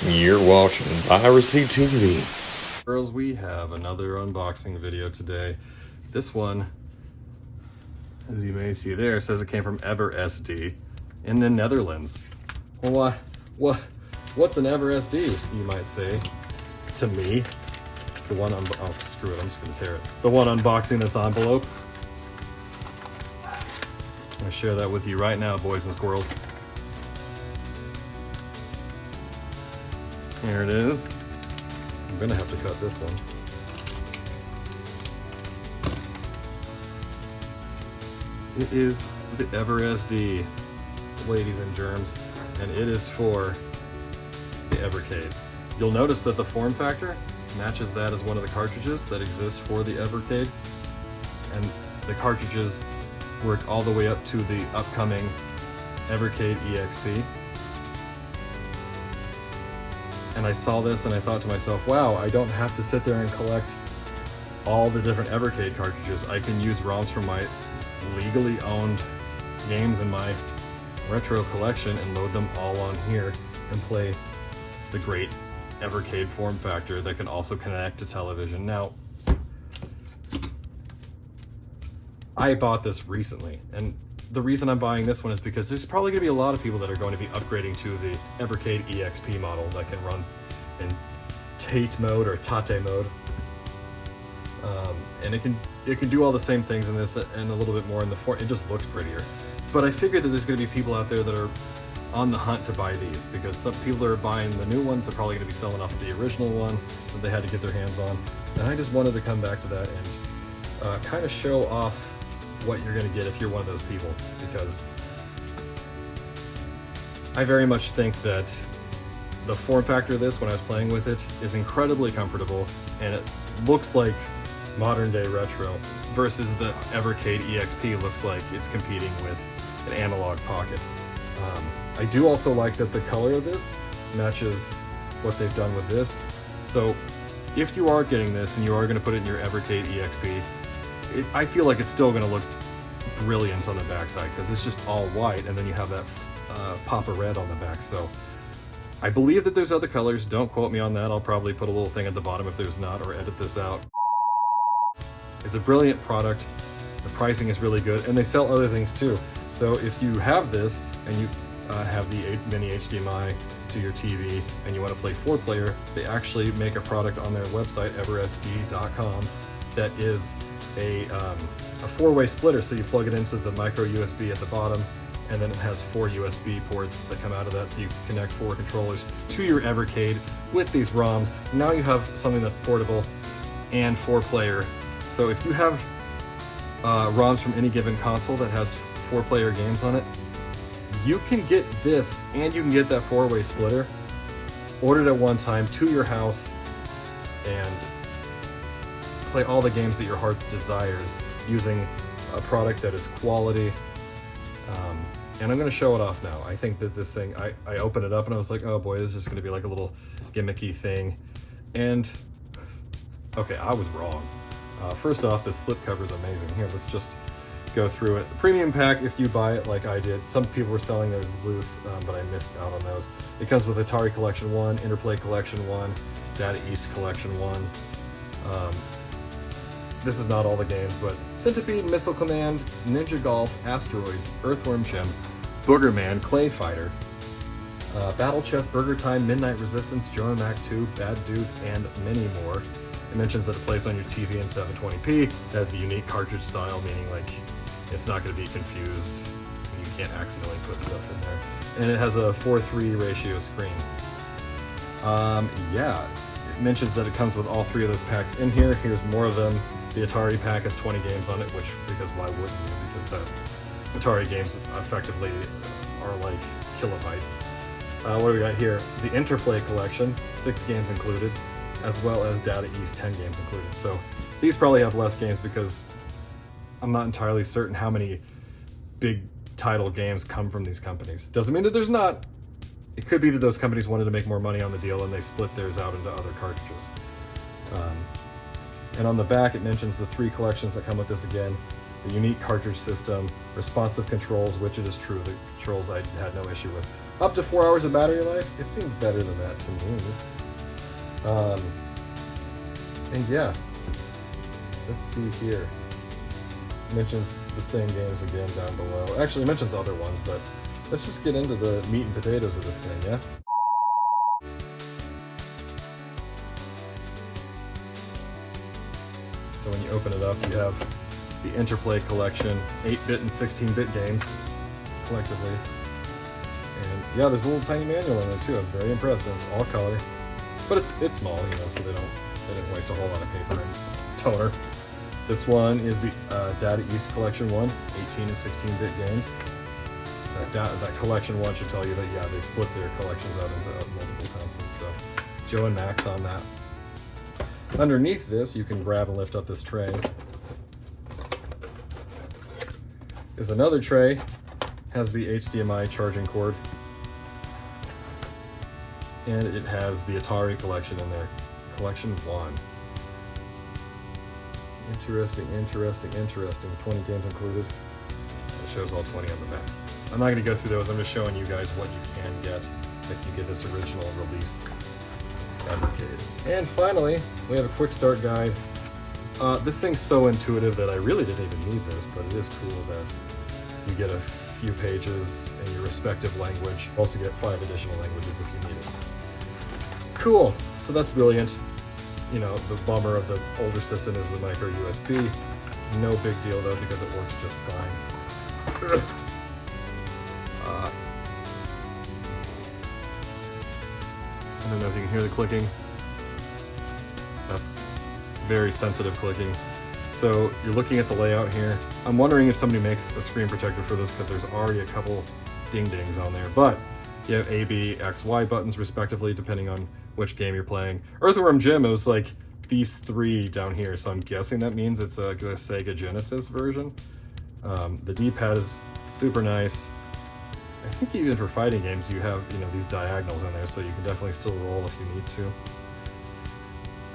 You're watching VIRACY TV. Girls, we have another unboxing video today. This one, as you may see there, says it came from EverSD in the Netherlands. Well, what's an EverSD, you might say, to me? The one, oh, screw it, I'm just gonna tear it. The one unboxing this envelope. I'm gonna share that with you right now, boys and squirrels. Here it is. I'm gonna have to cut this one. It is the EverSD, ladies and germs, and it is for the Evercade. You'll notice that the form factor matches that as one of the cartridges that exists for the Evercade, and the cartridges work all the way up to the upcoming Evercade EXP. And I saw this and I thought to myself, wow, I don't have to sit there and collect all the different Evercade cartridges. I can use ROMs from my legally owned games in my retro collection and load them all on here and play the great Evercade form factor that can also connect to television. Now, I bought this recently, and the reason I'm buying this one is because there's probably going to be a lot of people that are going to be upgrading to the Evercade EXP model that can run in Tate mode or Tate mode, and it can do all the same things in this and a little bit more in the form. It just looks prettier. But I figured that there's going to be people out there that are on the hunt to buy these, because some people that are buying the new ones are probably going to be selling off the original one that they had to get their hands on. And I just wanted to come back to that and kind of show off what you're going to get if you're one of those people, because I very much think that the form factor of this, when I was playing with it, is incredibly comfortable, and it looks like modern day retro versus the Evercade EXP looks like it's competing with an analog pocket. I do also like that the color of this matches what they've done with this. So if you are getting this and you are going to put it in your Evercade EXP, I feel like it's still going to look brilliant on the backside, because it's just all white and then you have that pop of red on the back. So I believe that there's other colors. Don't quote me on that. I'll probably put a little thing at the bottom if there's not, or edit this out. It's a brilliant product. The pricing is really good, and they sell other things too. So if you have this and you have the mini HDMI to your TV and you want to play 4-player, they actually make a product on their website, eversd.com, that is a 4-way splitter. So you plug it into the micro USB at the bottom, and then it has 4 USB ports that come out of that, so you can connect 4 controllers to your Evercade with these ROMs. Now you have something that's portable and 4-player. So if you have ROMs from any given console that has 4-player games on it, you can get this and you can get that 4-way splitter ordered at one time to your house and play all the games that your heart desires using a product that is quality. And I'm going to show it off now. I think that this thing, I opened it up and I was like, oh boy, this is going to be like a little gimmicky thing. And okay, I was wrong. First off, the slip cover is amazing. Here, let's just go through it. The premium pack, if you buy it like I did, some people were selling theirs loose, but I missed out on those. It comes with Atari Collection 1, Interplay Collection 1, Data East Collection 1. This is not all the games, but Centipede, Missile Command, Ninja Golf, Asteroids, Earthworm Jim, Boogerman, Clay Fighter, Battle Chess, Burger Time, Midnight Resistance, Jonah Mac 2, Bad Dudes, and many more. It mentions that it plays on your TV in 720p. It has the unique cartridge style, meaning like it's not going to be confused. You can't accidentally put stuff in there. And it has a 4:3 ratio screen. Yeah, it mentions that it comes with all 3 of those packs in here. Here's more of them. The Atari Pack has 20 games on it, because why wouldn't you? Because the Atari games effectively are like kilobytes. What do we got here? The Interplay Collection, 6 games included, as well as Data East, 10 games included. So these probably have less games, because I'm not entirely certain how many big title games come from these companies. Doesn't mean that there's not. It could be that those companies wanted to make more money on the deal and they split theirs out into other cartridges. And on the back, it mentions the 3 collections that come with this again. The unique cartridge system, responsive controls, which it is true, the controls I had no issue with. Up to 4 hours of battery life. It seemed better than that to me. And yeah, let's see here. It mentions the same games again down below. Actually, it mentions other ones, but let's just get into the meat and potatoes of this thing, yeah? So when you open it up, you have the Interplay collection, 8-bit and 16-bit games, collectively. And yeah, there's a little tiny manual in there too. I was very impressed. And it's all color, but it's small, you know, so they didn't waste a whole lot of paper and toner. This one is the Data East Collection one, 18 and 16-bit games. That collection one should tell you that, yeah, they split their collections out into multiple consoles, so Joe and Max on that. Underneath this, you can grab and lift up this tray. Is another tray, has the HDMI charging cord, and it has the Atari collection in there, Collection 1. Interesting, interesting, interesting. 20 games included. It shows all 20 on the back. I'm not going to go through those, I'm just showing you guys what you can get if you get this original release Evercade. And finally, we have a quick start guide. This thing's so intuitive that I really didn't even need this, but it is cool that you get a few pages in your respective language. You also get 5 additional languages if you need it. Cool, so that's brilliant. You know, the bummer of the older system is the micro USB. No big deal though, because it works just fine. I don't know if you can hear the clicking. That's very sensitive clicking. So you're looking at the layout here. I'm wondering if somebody makes a screen protector for this because there's already a couple ding-dings on there. But you have A, B, X, Y buttons respectively, depending on which game you're playing. Earthworm Jim, it was like these 3 down here, so I'm guessing that means it's a Sega Genesis version. The D-pad is super nice. I think even for fighting games you have, you know, these diagonals in there, so you can definitely still roll if you need to.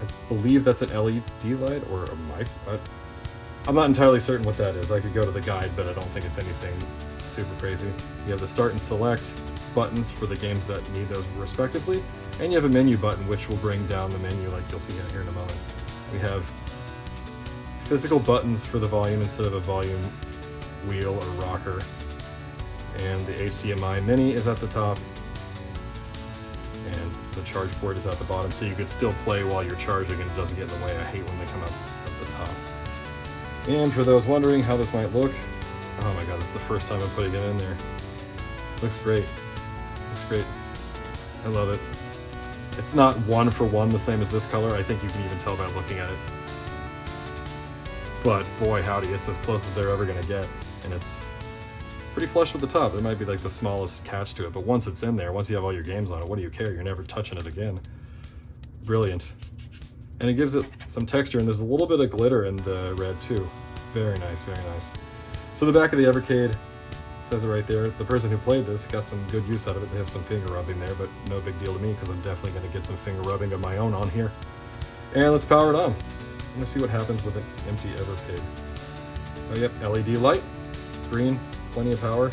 I believe that's an LED light or a mic. I'm not entirely certain what that is. I could go to the guide, but I don't think it's anything super crazy. You have the start and select buttons for the games that need those respectively, and you have a menu button which will bring down the menu like you'll see here in a moment. We have physical buttons for the volume instead of a volume wheel or rocker, and the HDMI mini is at the top, and the charge port is at the bottom, so you could still play while you're charging and it doesn't get in the way. I hate when they come up at the top. And for those wondering how this might look, oh my god, it's the first time I'm putting it in there. Looks great. Looks great. I love it. It's not one for one the same as this color. I think you can even tell by looking at it. But boy howdy, it's as close as they're ever going to get. And it's pretty flush with the top. It might be like the smallest catch to it, but once it's in there, once you have all your games on it, what do you care? You're never touching it again. Brilliant. And it gives it some texture, and there's a little bit of glitter in the red too. Very nice, very nice. So the back of the Evercade says it right there. The person who played this got some good use out of it. They have some finger rubbing there, but no big deal to me because I'm definitely going to get some finger rubbing of my own on here. And let's power it on. I'm going to see what happens with an empty Evercade. Oh yep, LED light, green, plenty of power.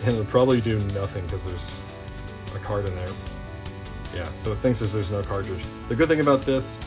And it'll probably do nothing because there's a card in there. Yeah, so it thinks there's no cartridge. The good thing about this,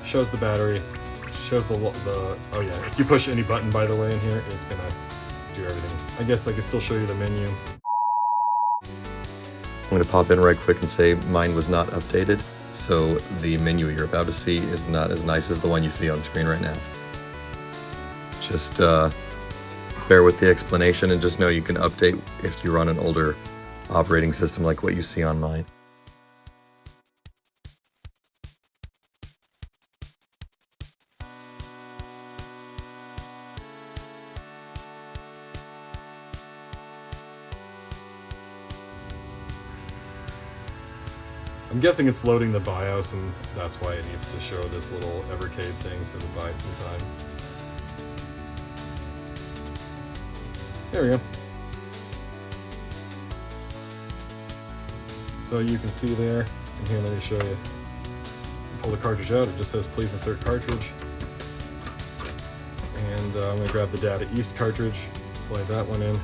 shows the battery, shows the oh yeah, if you push any button by the way in here, it's gonna do everything. I guess I can still show you the menu. I'm going to pop in right quick and say mine was not updated, so the menu you're about to see is not as nice as the one you see on screen right now. Just bear with the explanation and just know you can update if you run an older operating system like what you see on mine. I'm guessing it's loading the BIOS, and that's why it needs to show this little Evercade thing, so it'll buy it some time. There we go. So you can see there, and here, let me show you. pull the cartridge out, it just says please insert cartridge. And I'm going to grab the Data East cartridge, slide that one in.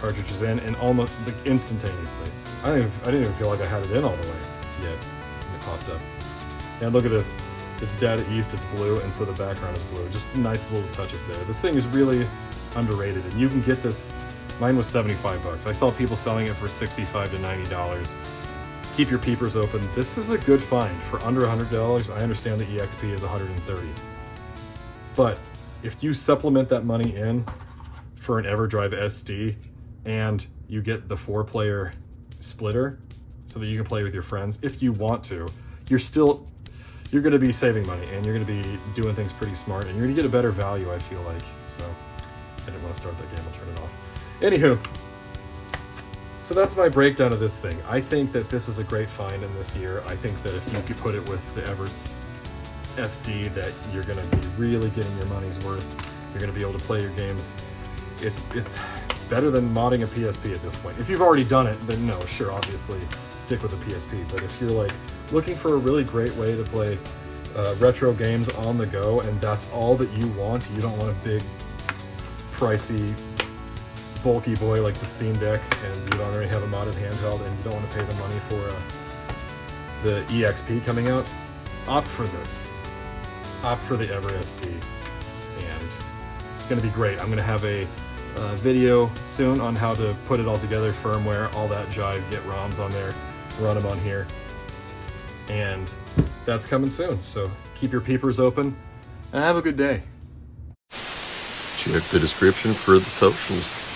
Cartridge is in, and almost instantaneously. I didn't even feel like I had it in all the way yet. It popped up. And look at this. It's Data East, it's blue, and so the background is blue. Just nice little touches there. This thing is really underrated, and you can get this. Mine was 75 bucks. I saw people selling it for $65 to $90. Keep your peepers open. This is a good find for under $100. I understand the EXP is $130. But if you supplement that money in for an EverDrive SD and you get the 4-player splitter so that you can play with your friends, if you want to, you're going to be saving money and you're going to be doing things pretty smart and you're going to get a better value, I feel like. So I didn't want to start that game, I'll turn it off. Anywho, so that's my breakdown of this thing. I think that this is a great find in this year. I think that if you put it with the EverSD, that you're going to be really getting your money's worth. You're going to be able to play your games. It's better than modding a PSP at this point. If you've already done it, then no, sure, obviously stick with the PSP. But if you're like looking for a really great way to play retro games on the go, and that's all that you want, you don't want a big, pricey, bulky boy like the Steam Deck, and you don't already have a modded handheld, and you don't want to pay the money for the EXP coming out, opt for this. Opt for the EverSD, and it's going to be great. I'm going to have a video soon on how to put it all together, firmware, all that jive, get ROMs on there, run them on here, and that's coming soon. So keep your peepers open, and have a good day. Check the description for the socials.